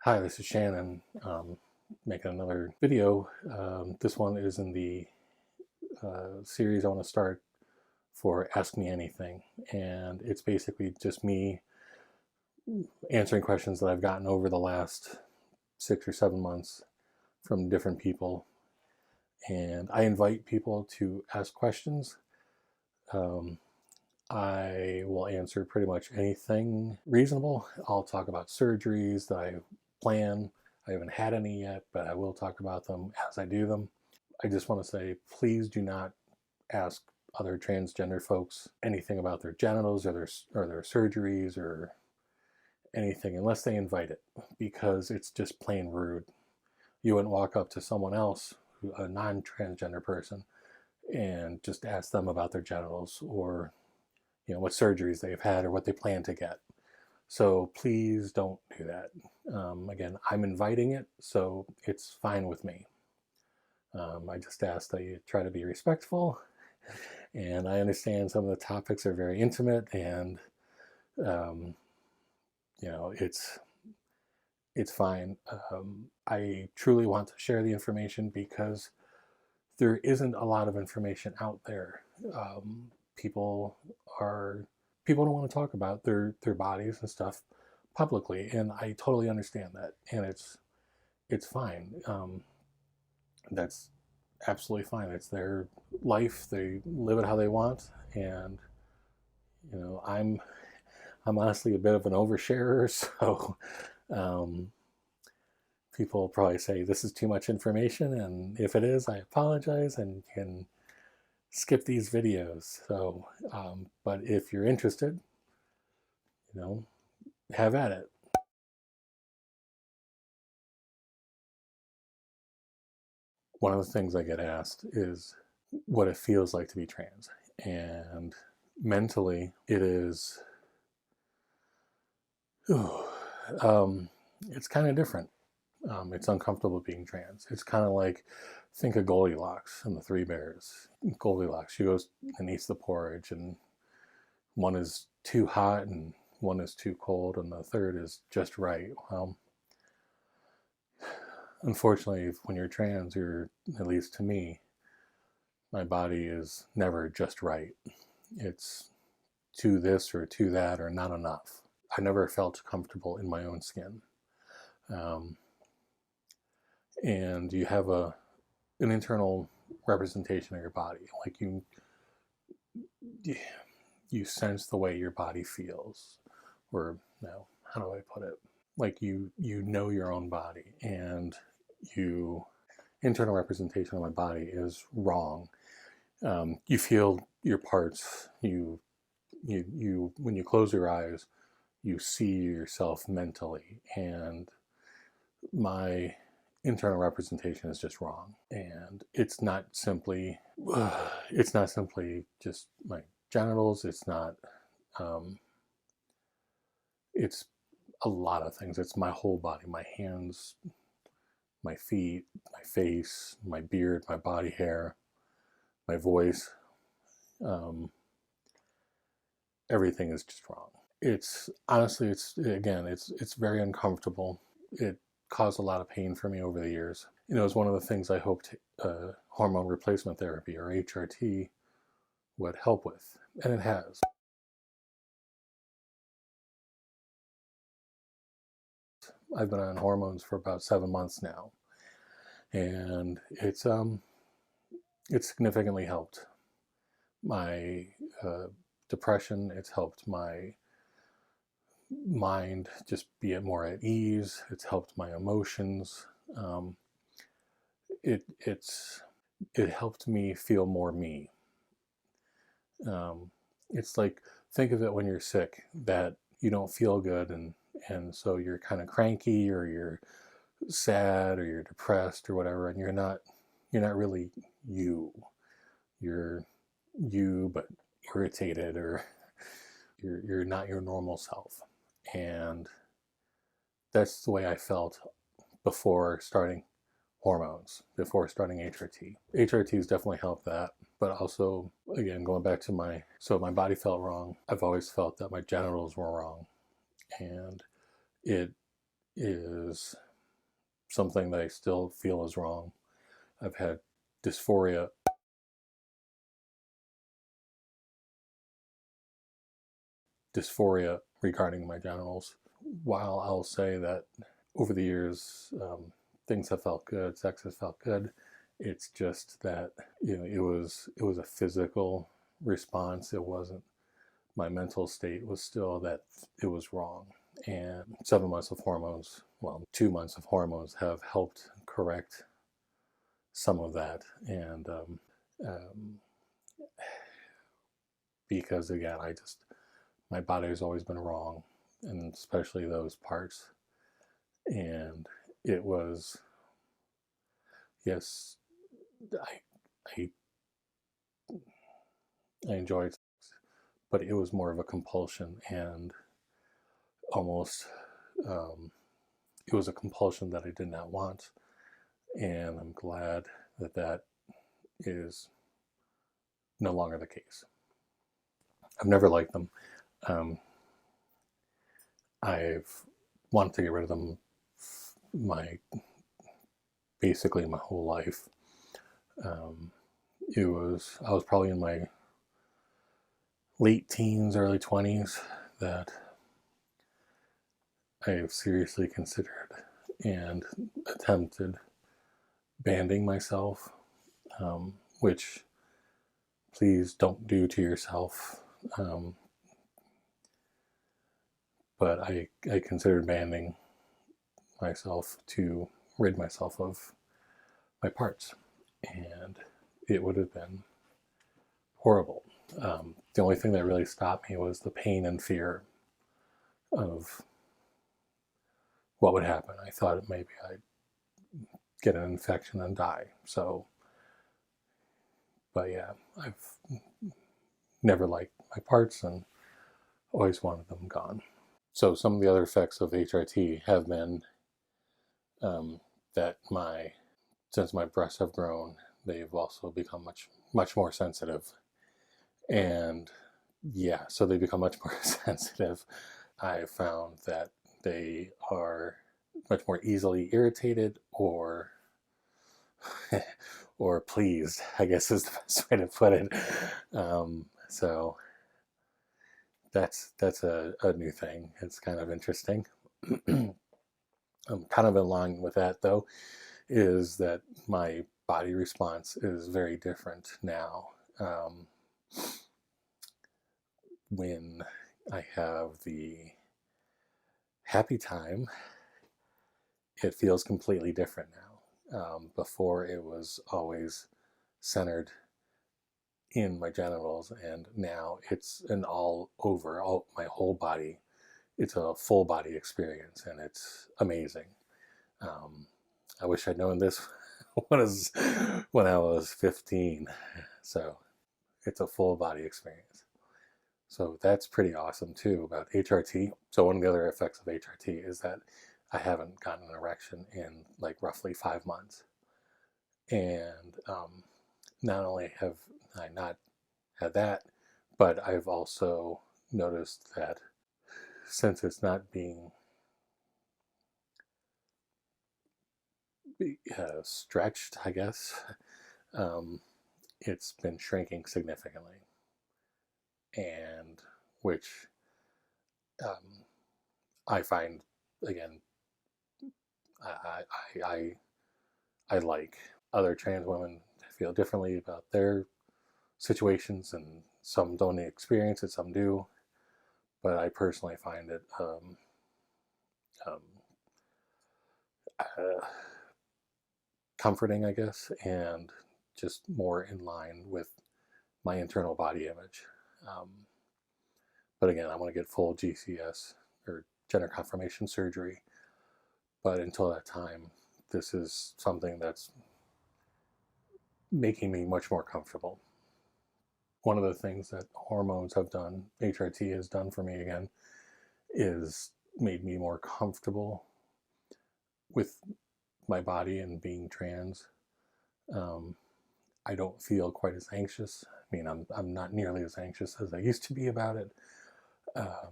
Hi, this is Shannon, making another video. This one is in the series I want to start for Ask Me Anything, and it's basically just me answering questions that I've gotten over the last 6 or 7 months from different people. And I invite people to ask questions. I will answer pretty much anything reasonable. I'll talk about surgeries that I plan. I haven't had any yet, but I will talk about them as I do them. I just want to say, please do not ask other transgender folks anything about their genitals or their surgeries or anything unless they invite it, because it's just plain rude. You wouldn't walk up to someone else, a non-transgender person, and just ask them about their genitals or what surgeries they've had or what they plan to get. So please don't do that. Again, I'm inviting it, so it's fine with me. I just ask that you try to be respectful, and I understand some of the topics are very intimate, and it's fine. I truly want to share the information because there isn't a lot of information out there. People don't want to talk about their bodies and stuff publicly, and I totally understand that, and it's fine. That's absolutely fine. It's their life. They live it how they want, and I'm honestly a bit of an oversharer, so people probably say this is too much information, and if it is, I apologize and can skip these videos. So, but if you're interested, have at it. One of the things I get asked is what it feels like to be trans, and mentally, it is. It's kind of different. It's uncomfortable being trans. It's kind of like, think of Goldilocks and the Three Bears. Goldilocks, she goes and eats the porridge, and one is too hot and one is too cold, and the third is just right. Well, unfortunately, when you're trans, at least to me, my body is never just right. It's to this or to that or not enough. I never felt comfortable in my own skin. And you have an internal representation of your body. Like you sense the way your body feels, or no, how do I put it? Like you know your own body, and internal representation of my body is wrong. You feel your parts. You when you close your eyes, you see yourself mentally, and my internal representation is just wrong. And it's not simply just my genitals. It's not it's a lot of things. It's my whole body, my hands, my feet, my face, my beard, my body hair, my voice. Everything is just wrong. It's honestly, it's very uncomfortable. It caused a lot of pain for me over the years. It's one of the things I hoped hormone replacement therapy, or HRT, would help with, and it has. I've been on hormones for about 7 months now, and it's significantly helped my depression. It's helped my mind just be more at ease. It's helped my emotions. It helped me feel more me. It's like, think of it when you're sick, that you don't feel good, and so you're kind of cranky, or you're sad, or you're depressed, or whatever, and you're not really you. You're you, but irritated, or you're not your normal self. And that's the way I felt before starting hormones, before starting HRT. HRT's definitely helped that, but also, again, going back to my body felt wrong. I've always felt that my genitals were wrong, and it is something that I still feel is wrong. I've had dysphoria regarding my genitals. While I'll say that over the years, things have felt good, sex has felt good, it's just that, you know, it was a physical response. It wasn't, my mental state was still that it was wrong. And 7 months of hormones, well, 2 months of hormones have helped correct some of that. And um, because again, my body has always been wrong, and especially those parts. And it was, yes, I, I, I enjoyed, but it was more of a compulsion, and almost, um, it was a compulsion that I did not want. And I'm glad that that is no longer the case. I've never liked them. Um, I've wanted to get rid of them my basically my whole life. Um, I was probably in my late teens, early 20s that I have seriously considered and attempted banding myself, which please don't do to yourself. Um, but I considered banding myself to rid myself of my parts, and it would have been horrible. The only thing that really stopped me was the pain and fear of what would happen. I thought maybe I'd get an infection and die. So, but yeah, I've never liked my parts and always wanted them gone. So some of the other effects of HRT have been that since my breasts have grown, they've also become much more sensitive. And yeah, so they become much more sensitive. I found that they are much more easily irritated or pleased, I guess is the best way to put it. So that's a new thing. It's kind of interesting. Kind of in line with that, though, is that my body response is very different now. When I have the happy time, it feels completely different now. Before, it was always centered in my genitals, and now it's an my whole body. It's a full body experience, and it's amazing. Um, I wish I'd known this when I was 15. So it's a full body experience. So that's pretty awesome too about HRT. So one of the other effects of HRT is that I haven't gotten an erection in like roughly 5 months. And not only have I not had that, but I've also noticed that since it's not being stretched, I guess, um, it's been shrinking significantly, and which um, I find again I, I I like. Other trans women feel differently about their situations, and some don't experience it, some do. But I personally find it um, uh, comforting, I guess, and just more in line with my internal body image. Um, but again, I want to get full GCS or gender confirmation surgery. But until that time, this is something that's making me much more comfortable. One of the things that hormones have done, HRT has done for me again, is made me more comfortable with my body and being trans. Um, I don't feel quite as anxious. I mean, I'm not nearly as anxious as I used to be about it. A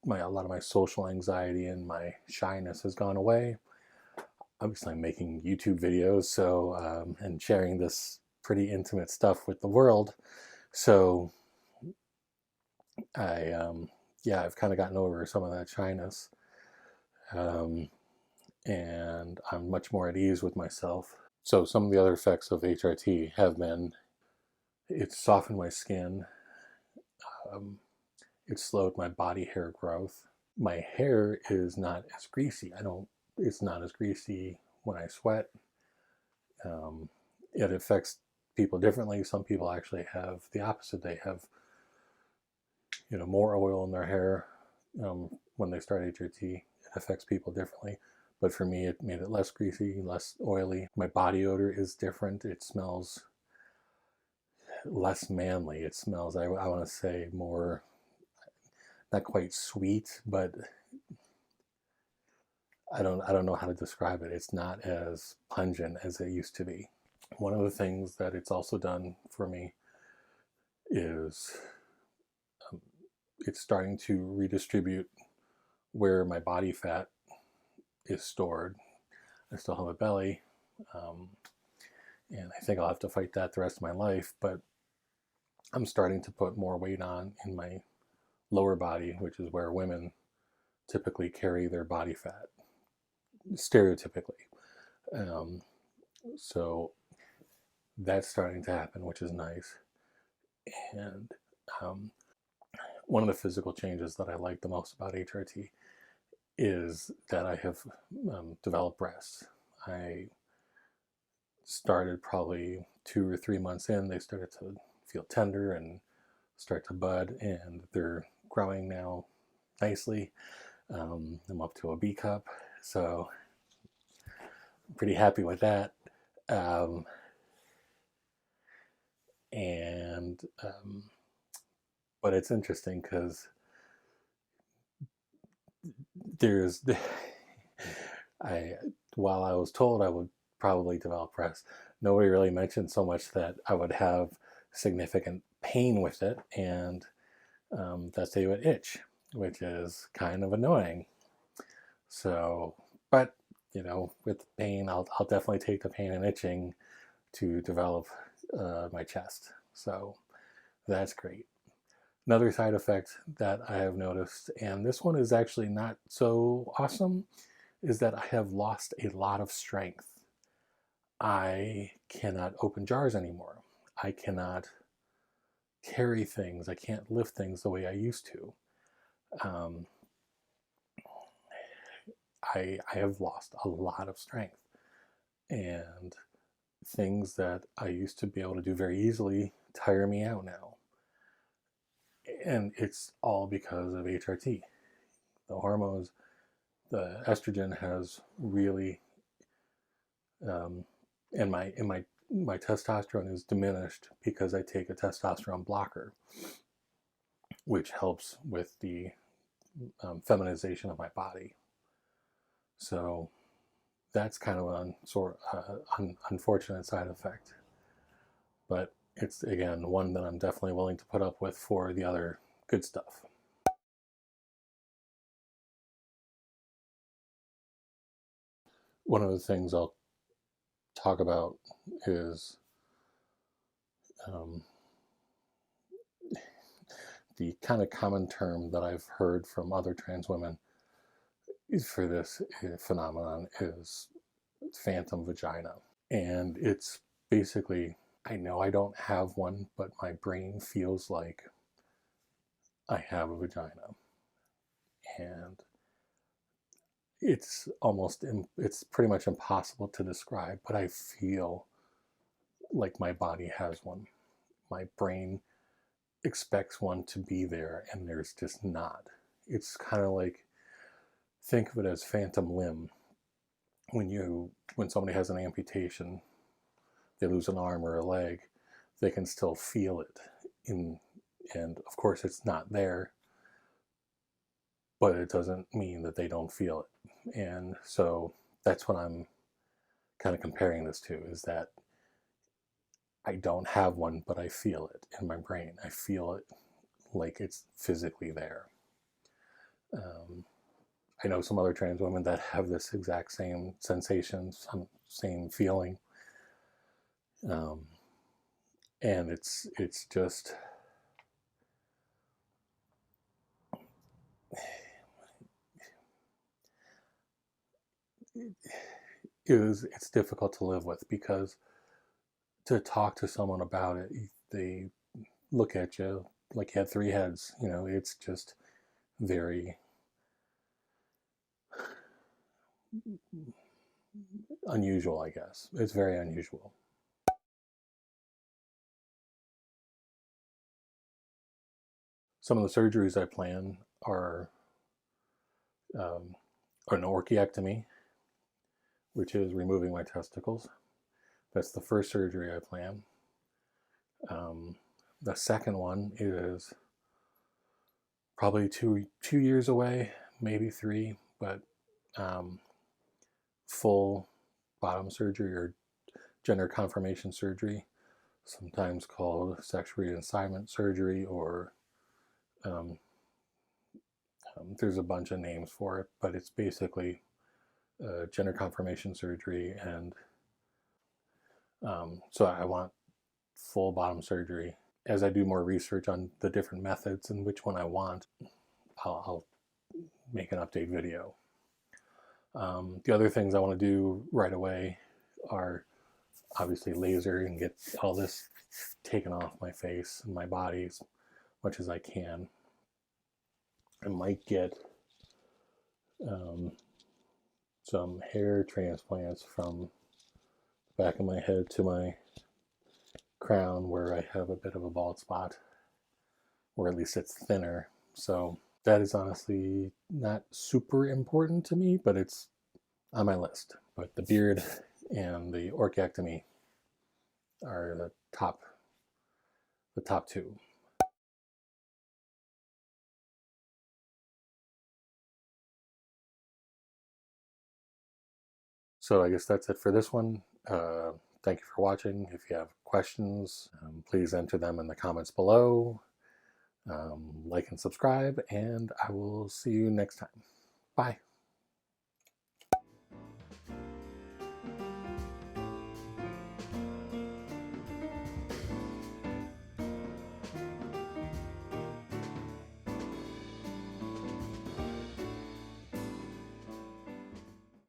lot of my social anxiety and my shyness has gone away. Obviously, I'm making YouTube videos, so and sharing this pretty intimate stuff with the world. So yeah, I've kind of gotten over some of that shyness, and I'm much more at ease with myself. So some of the other effects of HRT have been it's softened my skin, it slowed my body hair growth. My hair is not as greasy. It's not as greasy when I sweat. Um, it affects people differently. Some people actually have the opposite. They have, more oil in their hair when they start HRT. It affects people differently. But for me, it made it less greasy, less oily. My body odor is different. It smells less manly. It smells, I want to say, more, not quite sweet, but I don't know how to describe it. It's not as pungent as it used to be. One of the things that it's also done for me is it's starting to redistribute where my body fat is stored. I still have a belly, and I think I'll have to fight that the rest of my life, but I'm starting to put more weight on in my lower body, which is where women typically carry their body fat, stereotypically. So that's starting to happen, which is nice. And one of the physical changes that I like the most about HRT is that I have developed breasts. I started probably 2 or 3 months in, they started to feel tender and start to bud, and they're growing now nicely. I'm up to a B cup, so I'm pretty happy with that. Um, and But it's interesting because there's I while I was told I would probably develop breasts, nobody really mentioned so much that I would have significant pain with it, and that they would itch, which is kind of annoying. So, but with pain, I'll definitely take the pain and itching to develop my chest. So that's great. Another side effect that I have noticed, and this one is actually not so awesome, is that I have lost a lot of strength. I cannot open jars anymore. I cannot carry things. I can't lift things the way I used to. Um, I have lost a lot of strength. And things that I used to be able to do very easily tire me out now. And it's all because of HRT. The hormones, the estrogen has really, and my testosterone is diminished because I take a testosterone blocker, which helps with the feminization of my body. So that's kind of an unfortunate side effect. But it's, again, one that I'm definitely willing to put up with for the other good stuff. One of the things I'll talk about is um, the kind of common term that I've heard from other trans women for this phenomenon is phantom vagina. And it's basically, I know I don't have one, but my brain feels like I have a vagina. And it's pretty much impossible to describe, but I feel like my body has one. My brain expects one to be there, and there's just not. It's kind of like, think of it as phantom limb. When somebody has an amputation, they lose an arm or a leg, they can still feel it and of course it's not there, but it doesn't mean that they don't feel it. And so that's what I'm kind of comparing this to, is that I don't have one, but I feel it in my brain. I feel it like it's physically there. I know some other trans women that have this exact same sensation, some same feeling, and it's just it's difficult to live with, because to talk to someone about it, they look at you like you had three heads. You know, it's just very unusual, I guess. It's very unusual. Some of the surgeries I plan are an orchiectomy, which is removing my testicles. That's the first surgery I plan. The second one is probably two years away, maybe 3, but full bottom surgery, or gender confirmation surgery, sometimes called sexual reassignment surgery, or there's a bunch of names for it, but it's basically gender confirmation surgery. And so I want full bottom surgery. As I do more research on the different methods and which one I want, I'll make an update video. The other things I want to do right away are obviously laser and get all this taken off my face and my body as much as I can. I might get some hair transplants from the back of my head to my crown, where I have a bit of a bald spot, or at least it's thinner. So that is honestly not super important to me, but it's on my list. But the beard and the orchiectomy are the top 2. So I guess that's it for this one. Thank you for watching. If you have questions, please enter them in the comments below. Like and subscribe, and I will see you next time. Bye.